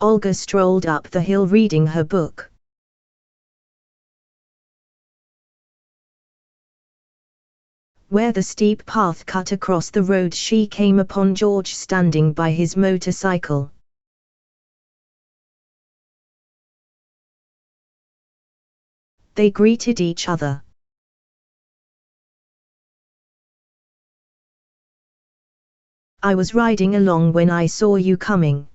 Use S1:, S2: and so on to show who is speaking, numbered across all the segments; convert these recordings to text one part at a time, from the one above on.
S1: Olga strolled up the hill reading her book. Where the steep path cut across the road, she came upon George standing by his motorcycle. They greeted each other. I was riding along when I saw you coming.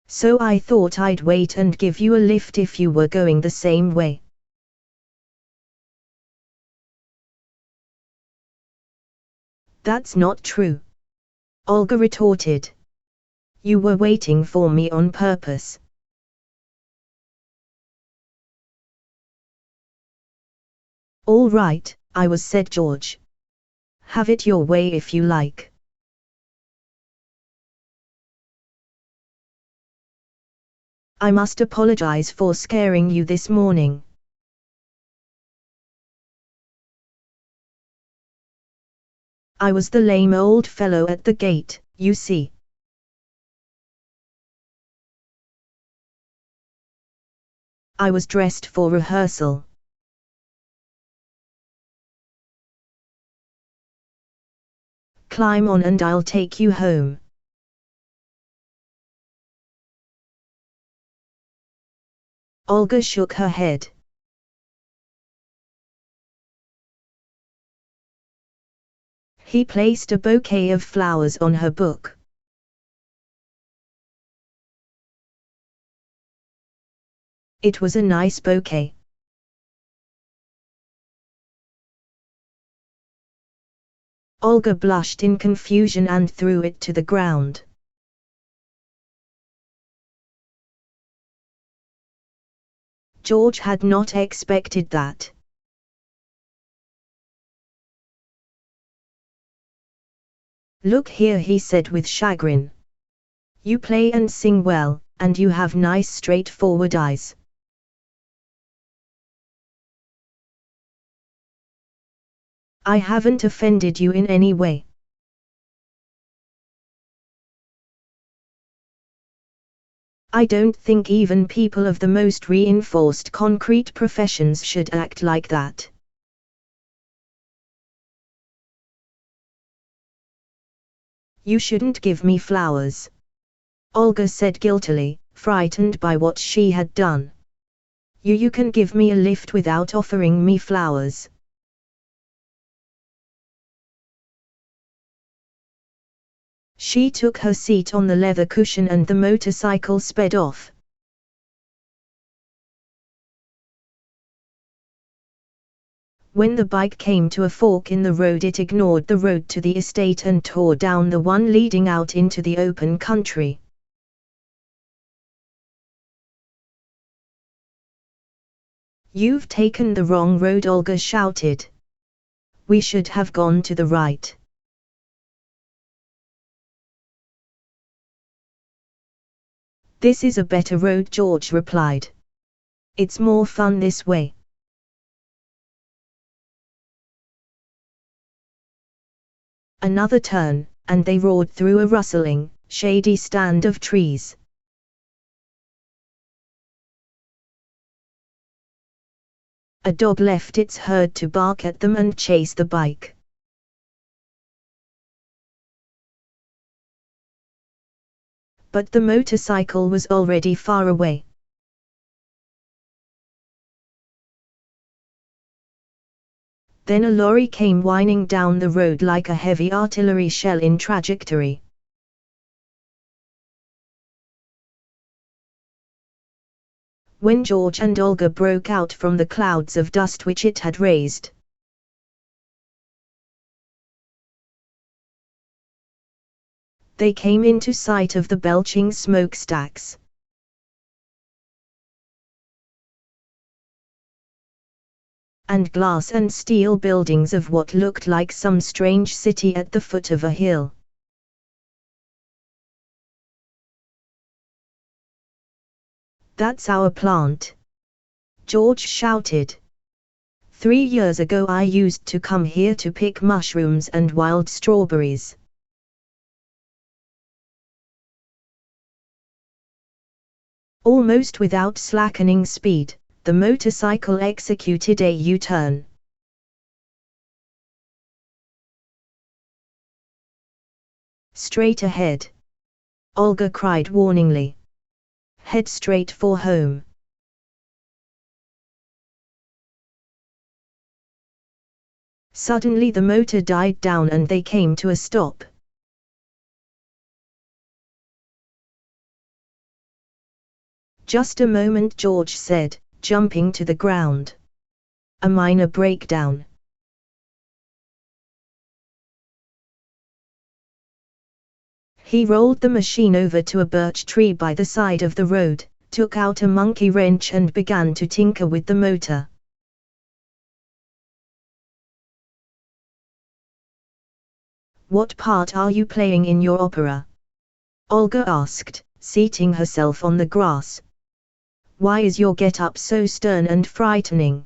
S1: So I thought I'd wait and give you a lift if you were going the same way. That's not true, Olga retorted. You were waiting for me on purpose. All right, I was, said George. Have it your way if you like. I must apologize for scaring you this morning. I was the lame old fellow at the gate, you see. I was dressed for rehearsal. Climb on and I'll take you home. Olga shook her head. He placed a bouquet of flowers on her book. It was a nice bouquet. Olga blushed in confusion and threw it to the ground. George had not expected that. Look here, he said with chagrin. You play and sing well, and you have nice straightforward eyes. I haven't offended you in any way. I don't think even people of the most reinforced concrete professions should act like that. You shouldn't give me flowers, Olga said guiltily, frightened by what she had done. You can give me a lift without offering me flowers. She took her seat on the leather cushion and the motorcycle sped off. When the bike came to a fork in the road, it ignored the road to the estate and tore down the one leading out into the open country. You've taken the wrong road, Olga shouted. We should have gone to the right. This is a better road, George replied. It's more fun this way. Another turn, and they roared through a rustling, shady stand of trees. A dog left its herd to bark at them and chase the bike. But the motorcycle was already far away. Then a lorry came whining down the road like a heavy artillery shell in trajectory. When George and Olga broke out from the clouds of dust which it had raised, they came into sight of the belching smokestacks. And glass and steel buildings of what looked like some strange city at the foot of a hill. That's our plant, George shouted. 3 years ago I used to come here to pick mushrooms and wild strawberries. Almost without slackening speed, the motorcycle executed a U-turn. Straight ahead, Olga cried warningly. Head straight for home. Suddenly the motor died down and they came to a stop. Just a moment, George said, jumping to the ground. A minor breakdown. He rolled the machine over to a birch tree by the side of the road, took out a monkey wrench and began to tinker with the motor. What part are you playing in your opera? Olga asked, seating herself on the grass. Why is your get-up so stern and frightening?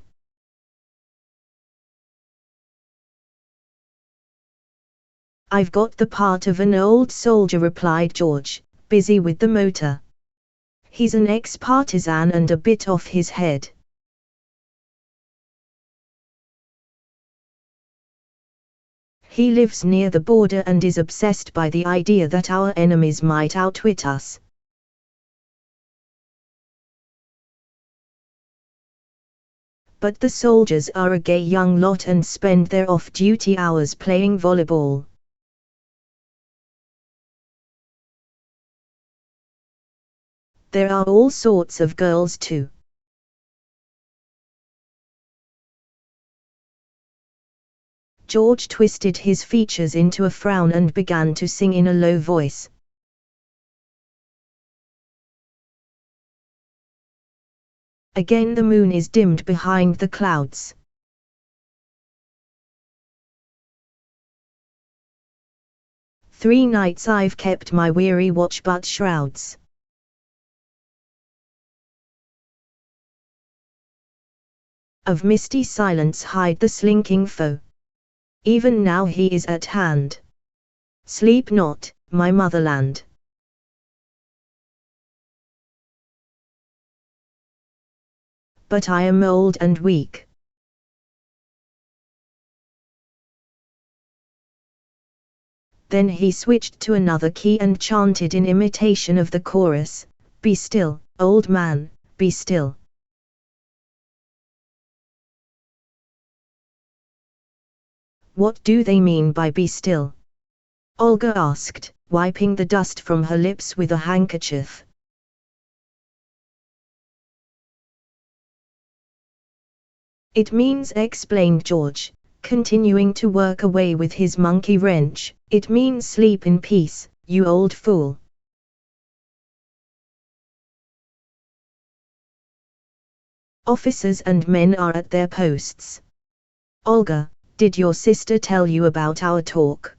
S1: I've got the part of an old soldier, replied George, busy with the motor. He's an ex-partisan and a bit off his head. He lives near the border and is obsessed by the idea that our enemies might outwit us. But the soldiers are a gay young lot and spend their off-duty hours playing volleyball. There are all sorts of girls too. George twisted his features into a frown and began to sing in a low voice. Again the moon is dimmed behind the clouds. Three nights I've kept my weary watch, but shrouds of misty silence hide the slinking foe. Even now he is at hand. Sleep not, my motherland. But I am old and weak. Then he switched to another key and chanted in imitation of the chorus, Be still, old man, be still. What do they mean by be still? Olga asked, wiping the dust from her lips with a handkerchief. It means, explained George, continuing to work away with his monkey wrench, it means sleep in peace, you old fool. Officers and men are at their posts. Olga, did your sister tell you about our talk?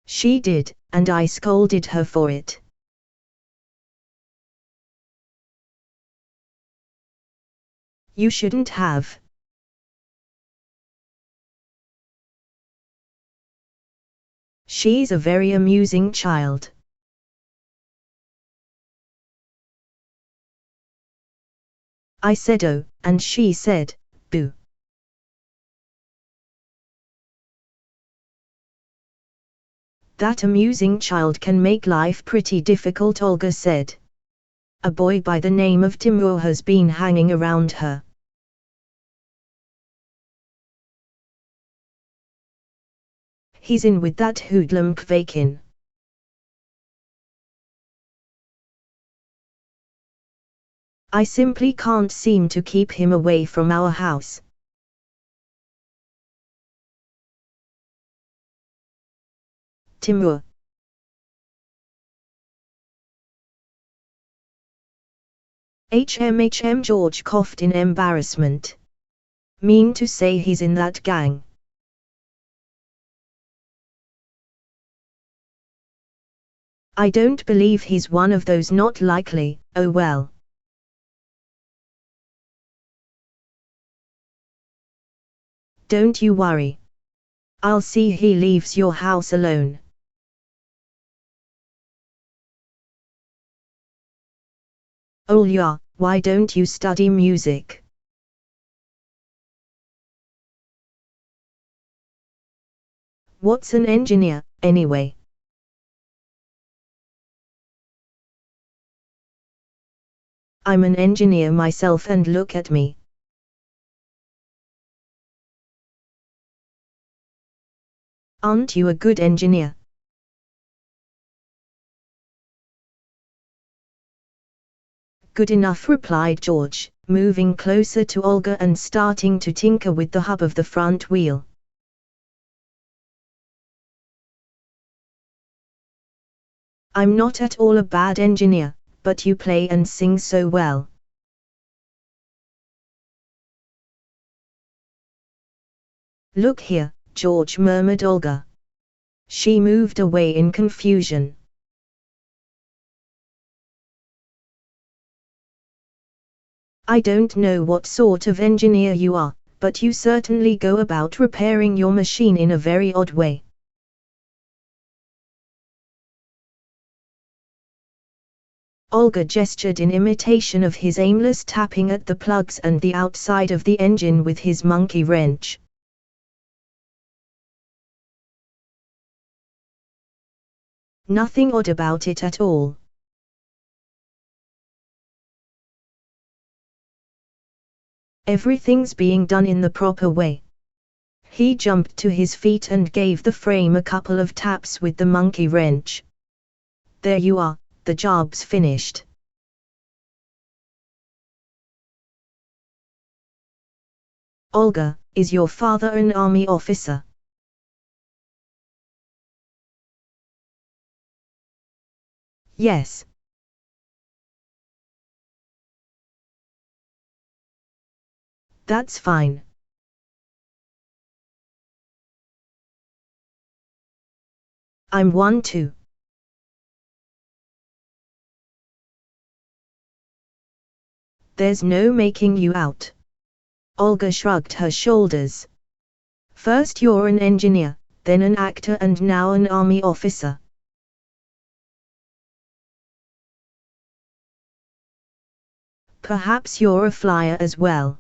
S1: She did, and I scolded her for it. You shouldn't have. She's a very amusing child. I said oh, and she said, boo. That amusing child can make life pretty difficult, Olga said. A boy by the name of Timur has been hanging around her. He's in with that hoodlum Kvakin. I simply can't seem to keep him away from our house. Timur. George coughed in embarrassment. Mean to say he's in that gang? I don't believe he's one of those, not likely, oh well. Don't you worry. I'll see he leaves your house alone. Olya, why don't you study music? What's an engineer, anyway? I'm an engineer myself and look at me. Aren't you a good engineer? Good enough, replied George, moving closer to Olga and starting to tinker with the hub of the front wheel. I'm not at all a bad engineer, but you play and sing so well. Look here, George, murmured Olga. She moved away in confusion. I don't know what sort of engineer you are, but you certainly go about repairing your machine in a very odd way. Olga gestured in imitation of his aimless tapping at the plugs and the outside of the engine with his monkey wrench. Nothing odd about it at all. Everything's being done in the proper way. He jumped to his feet and gave the frame a couple of taps with the monkey wrench. There you are, the job's finished. Olga, is your father an army officer? Yes. That's fine. I'm one too. There's no making you out. Olga shrugged her shoulders. First you're an engineer, then an actor and now an army officer. Perhaps you're a flyer as well.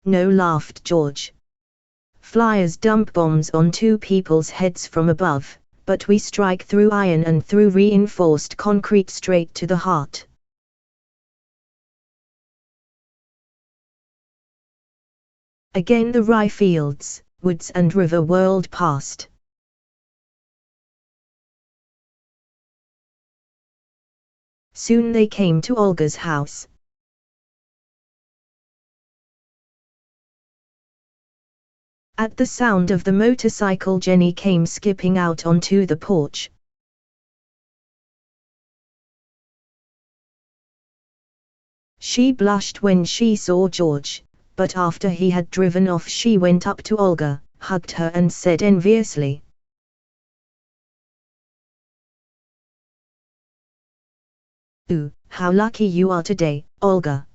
S1: No, laughed George. Flyers dump bombs on two people's heads from above, but we strike through iron and through reinforced concrete straight to the heart. Again the rye fields, woods and river whirled past. Soon they came to Olga's house. At the sound of the motorcycle, Jenny came skipping out onto the porch. She blushed when she saw George, but after he had driven off she went up to Olga, hugged her and said enviously, "Ooh, how lucky you are today, Olga."